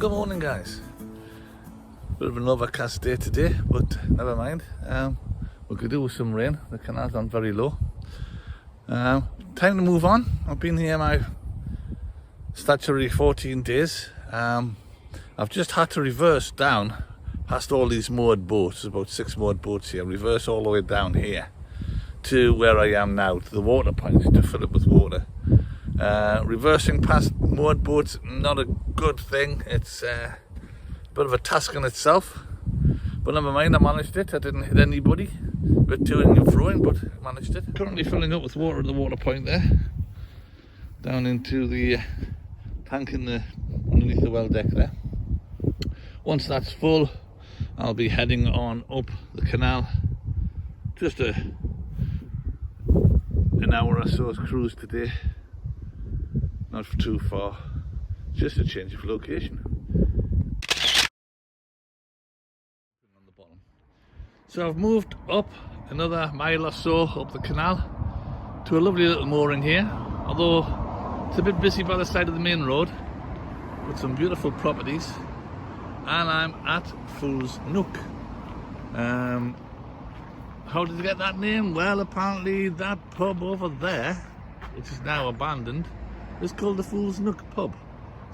Good morning, guys. Bit of an overcast day today, but never mind. We could do with some rain. The canals aren't very low. Time to move on. I've been here my statutory 14 days. I've just had to reverse down past all these moored boats. There's about 6 moored boats here. Reverse all the way down here to where I am now, to the water point, to fill it with water. Reversing past moored boats, not a good thing. It's a bit of a task in itself, but never mind, I managed it. I didn't hit anybody. A bit toing and froing, but managed it. Currently filling up with water at the water point there, down into the tank in the underneath the well deck there. Once that's full, I'll be heading on up the canal. Just an hour or so's cruise today. Not too far, just a change of location. On the bottom. So I've moved up another mile or so up the canal to a lovely little mooring here, although it's a bit busy by the side of the main road, with some beautiful properties. And I'm at Fool's Nook. How did they get that name? Well, apparently that pub over there, which is now abandoned, is called the Fool's Nook pub.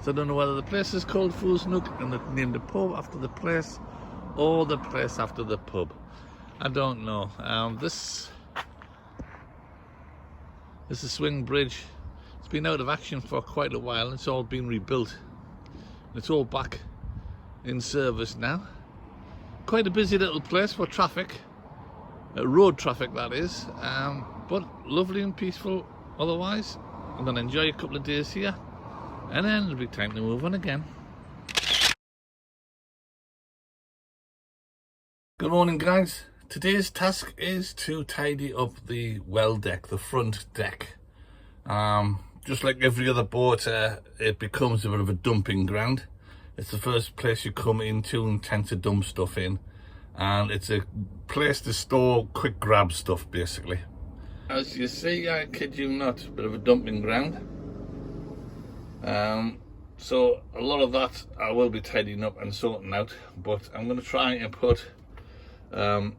So I don't know whether the place is called Fool's Nook and they've named the pub after the place, or the place after the pub. I don't know. This is a swing bridge. It's been out of action for quite a while. It's all been rebuilt. It's all back in service now. Quite a busy little place for traffic, road traffic that is, but lovely and peaceful otherwise. I'm going to enjoy a couple of days here, and then it'll be time to move on again. Good morning, guys. Today's task is to tidy up the well deck, the front deck. Just like every other boat, it becomes a bit of a dumping ground. It's the first place you come into and tend to dump stuff in, and it's a place to store quick grab stuff basically. As you see, I kid you not, a bit of a dumping ground. So a lot of that I will be tidying up and sorting out, but I'm going to try and put a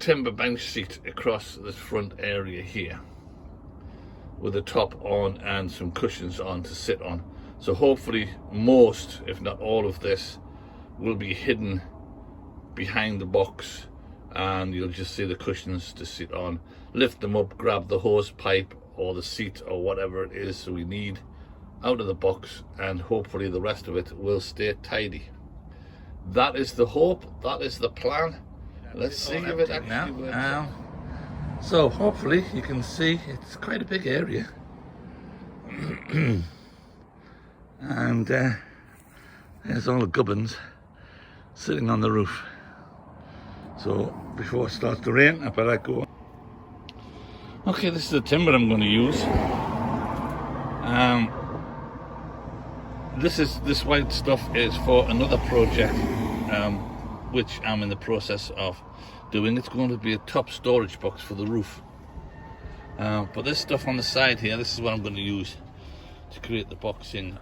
timber bench seat across this front area here, with a top on and some cushions on to sit on. So hopefully most, if not all of this, will be hidden behind the box, and you'll just see the cushions to sit on. Lift them up, grab the hose pipe or the seat or whatever it is we need out of the box, and hopefully the rest of it will stay tidy. That is the hope, that is the plan. Let's see if it actually works. So hopefully you can see it's quite a big area. And there's all the gubbins sitting on the roof. So before it starts to rain, I better go. Okay, this is the timber I'm going to use. This white stuff is for another project, which I'm in the process of doing. It's going to be a top storage box for the roof. But this stuff on the side here, this is what I'm going to use to create the boxing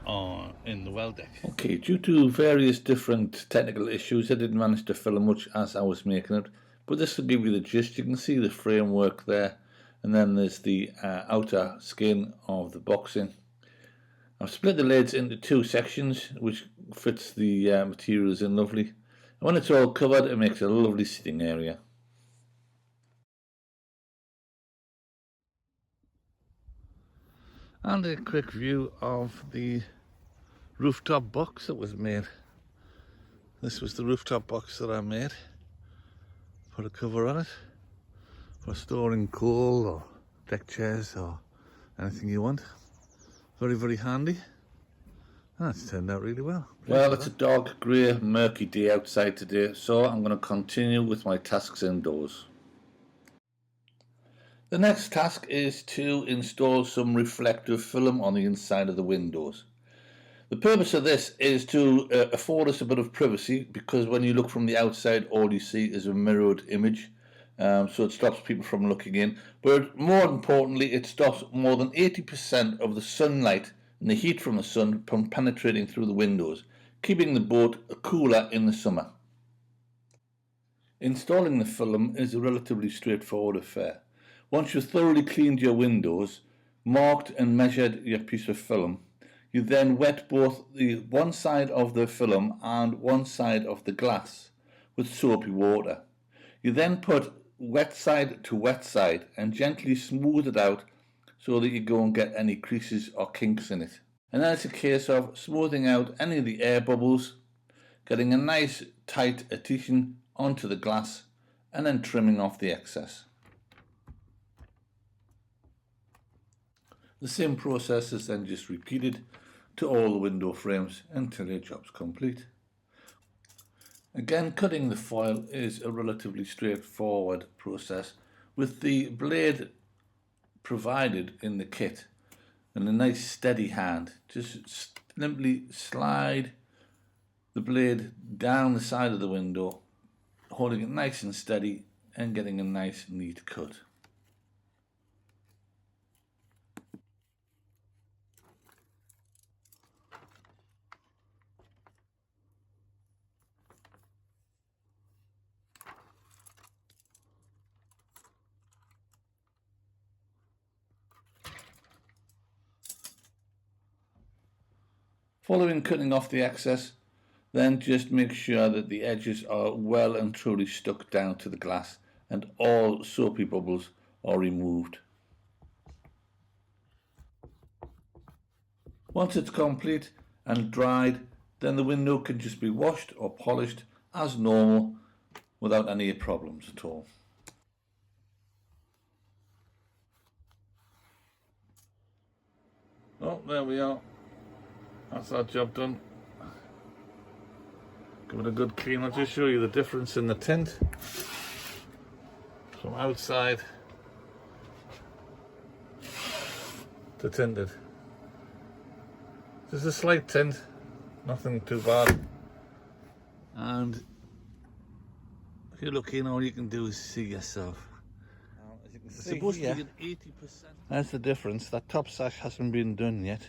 in the well deck. Okay, due to various different technical issues, I didn't manage to film much as I was making it, but this will give you the gist. You can see the framework there, and then there's the outer skin of the boxing. I've split the leads into 2 sections, which fits the materials in lovely. And when it's all covered, it makes a lovely sitting area. And a quick view of the rooftop box that was made. This was the rooftop box that I made. Put a cover on it for storing coal or deck chairs or anything you want. Very, very handy. And that's turned out really well. Well, it's a dark, grey, murky day outside today, so I'm going to continue with my tasks indoors. The next task is to install some reflective film on the inside of the windows. The purpose of this is to afford us a bit of privacy, because when you look from the outside, all you see is a mirrored image. So it stops people from looking in. But more importantly, it stops more than 80% of the sunlight and the heat from the sun from penetrating through the windows. keeping the boat cooler in the summer. Installing the film is a relatively straightforward affair. Once you've thoroughly cleaned your windows, marked and measured your piece of film, you then wet both the one side of the film and one side of the glass with soapy water. You then put wet side to wet side and gently smooth it out so that you don't get any creases or kinks in it. And then it's a case of smoothing out any of the air bubbles, getting a nice tight adhesion onto the glass, and then trimming off the excess. The same process is then just repeated to all the window frames until your job's complete. Again, cutting the foil is a relatively straightforward process with the blade provided in the kit and a nice steady hand. Just simply slide the blade down the side of the window, holding it nice and steady and getting a nice neat cut. Following cutting off the excess, then just make sure that the edges are well and truly stuck down to the glass and all soapy bubbles are removed. Once it's complete and dried, then the window can just be washed or polished as normal without any problems at all. Oh, there we are. That's our job done. Give it a good clean. I'll just show you the difference in the tint from outside to tinted. Just a slight tint, nothing too bad. And if you look in, all you can do is see yourself. As you can see supposed here, to be an 80%. That's the difference. That top sash hasn't been done yet,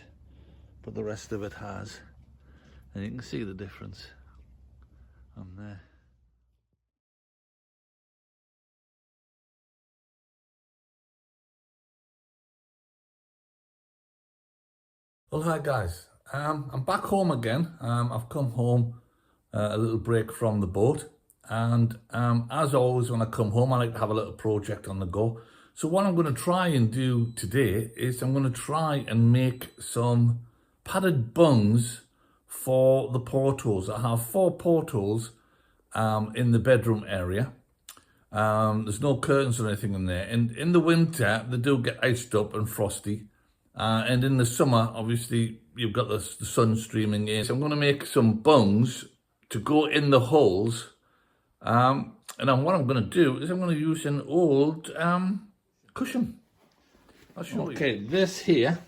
but the rest of it has. And you can see the difference on there. Well, hi guys. I'm back home again. I've come home a little break from the boat, and as always when I come home I like to have a little project on the go. So what I'm going to try and do today is I'm going to try and make some padded bungs for the portholes. I have 4 portholes in the bedroom area. There's no curtains or anything in there, and in the winter they do get iced up and frosty, and in the summer obviously you've got the sun streaming in. So I'm going to make some bungs to go in the holes, and then what I'm going to do is I'm going to use an old cushion. I'll show you. Okay, this here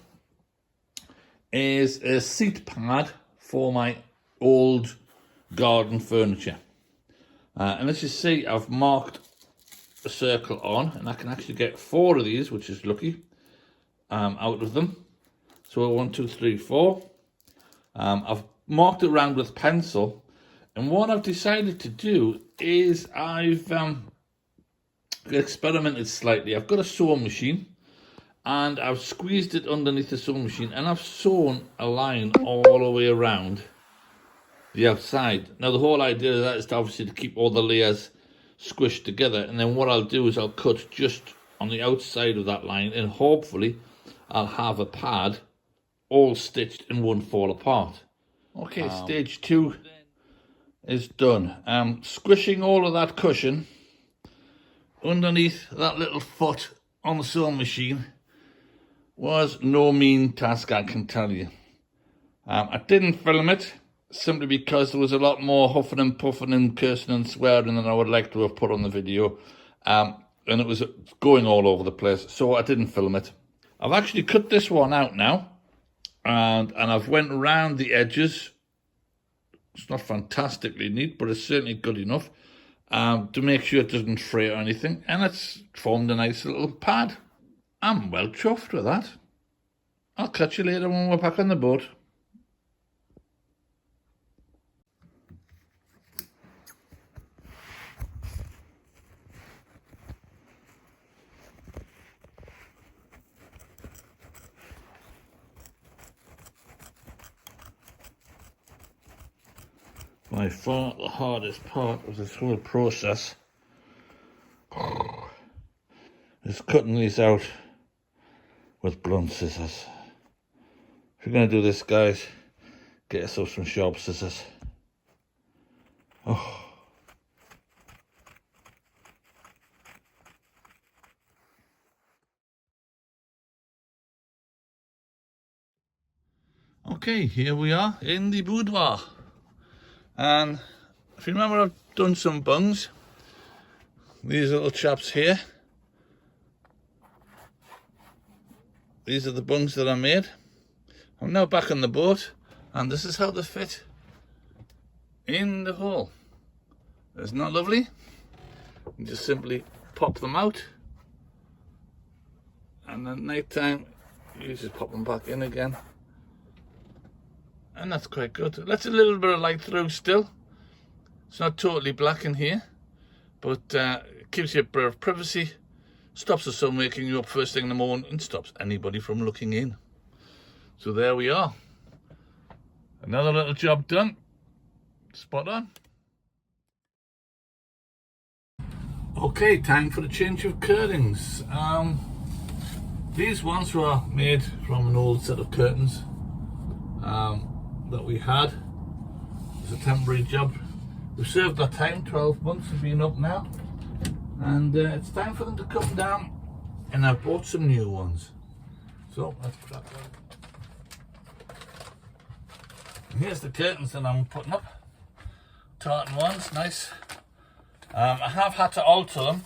is a seat pad for my old garden furniture, and as you see I've marked a circle on, and I can actually get 4 of these, which is lucky, out of them. So 1, 2, 3, 4. I've marked it around with pencil, and what I've decided to do is I've experimented slightly. I've got a sewing machine, and I've squeezed it underneath the sewing machine, and I've sewn a line all the way around the outside. Now the whole idea of that is to obviously to keep all the layers squished together, and then what I'll do is I'll cut just on the outside of that line, and hopefully I'll have a pad all stitched and won't fall apart. Okay, stage 2 is done. Squishing all of that cushion underneath that little foot on the sewing machine was no mean task, I can tell you. I didn't film it simply because there was a lot more huffing and puffing and cursing and swearing than I would like to have put on the video, and it was going all over the place, so I didn't film it. I've actually cut this one out now, and I've went around the edges. It's not fantastically neat, but it's certainly good enough to make sure it doesn't fray or anything, and it's formed a nice little pad. I'm well chuffed with that. I'll catch you later when we're back on the boat. By far the hardest part of this whole process is cutting these out with blunt scissors. If you're going to do this, guys, get yourself some sharp scissors. Oh. Okay, here we are in the boudoir. And if you remember, I've done some bungs. These little chaps here. These are the bungs that I made. I'm now back on the boat, and this is how they fit in the hole. Isn't that lovely? You just simply pop them out, and at night time you just pop them back in again, and that's quite good. Lets a little bit of light through still. It's not totally black in here, but it gives you a bit of privacy, stops the sun waking you up first thing in the morning, and stops anybody from looking in. So there we are. Another little job done. Spot on. Okay, time for a change of curtains. These ones were made from an old set of curtains that we had. It's a temporary job. We've served our time, 12 months have been up now. And it's time for them to come down, and I've bought some new ones. So let's crack on. Here's the curtains that I'm putting up. Tartan ones, nice. I have had to alter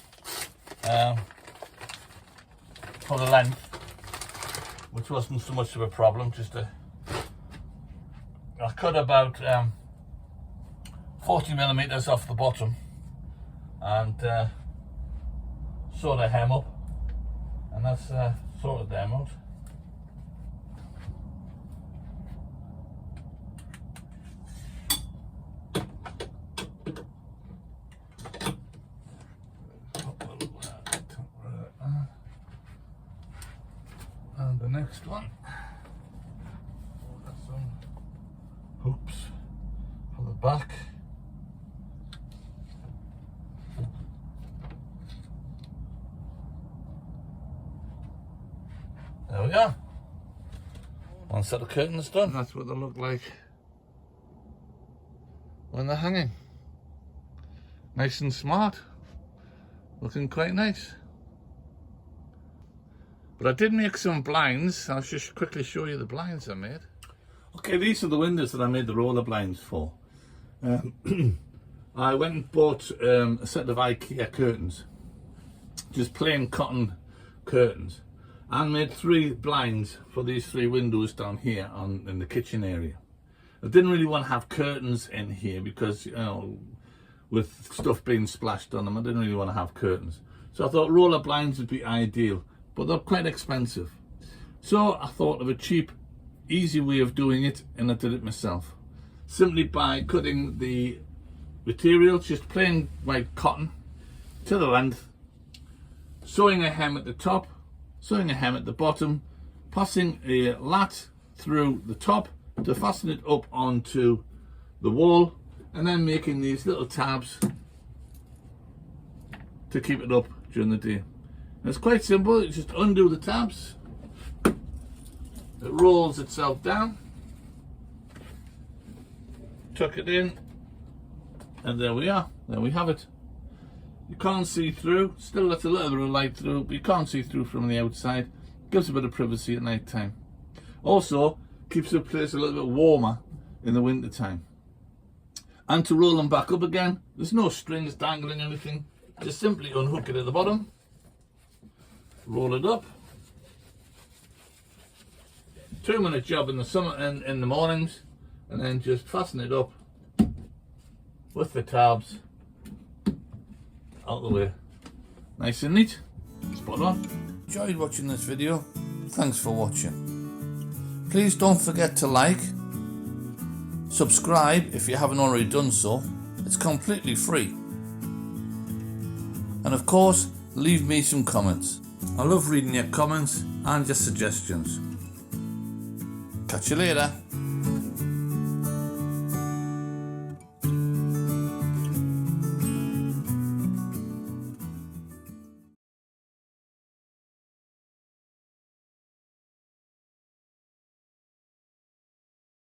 them for the length, which wasn't so much of a problem. I cut about 40 millimeters off the bottom and sort of hem up, and that's sorted them out. And the next one, got some hoops for the back. There we are. One set of curtains done. That's what they look like when they're hanging. Nice and smart. Looking quite nice. But I did make some blinds. I'll just quickly show you the blinds I made. Okay, these are the windows that I made the roller blinds for. I went and bought a set of IKEA curtains. Just plain cotton curtains. And made 3 blinds for these 3 windows down here in the kitchen area. I didn't really want to have curtains in here because, you know, with stuff being splashed on them, I didn't really want to have curtains. So I thought roller blinds would be ideal, but they're quite expensive. So I thought of a cheap, easy way of doing it, and I did it myself. Simply by cutting the material, just plain white cotton, to the length, sewing a hem at the top, sewing a hem at the bottom, passing a lat through the top to fasten it up onto the wall, and then making these little tabs to keep it up during the day. And it's quite simple. You just undo the tabs, it rolls itself down, tuck it in, and there we are. There we have it. You can't see through, still lets a little bit of light through, but you can't see through from the outside. Gives a bit of privacy at night time. Also, keeps the place a little bit warmer in the winter time. And to roll them back up again, there's no strings dangling or anything. Just simply unhook it at the bottom, roll it up. 2-minute job in the summer and in the mornings, and then just fasten it up with the tabs out the way. Nice and neat. Spot on. Enjoyed watching this video. Thanks for watching. Please don't forget to like, subscribe if you haven't already done so. It's completely free. And of course, leave me some comments. I love reading your comments and your suggestions. Catch you later.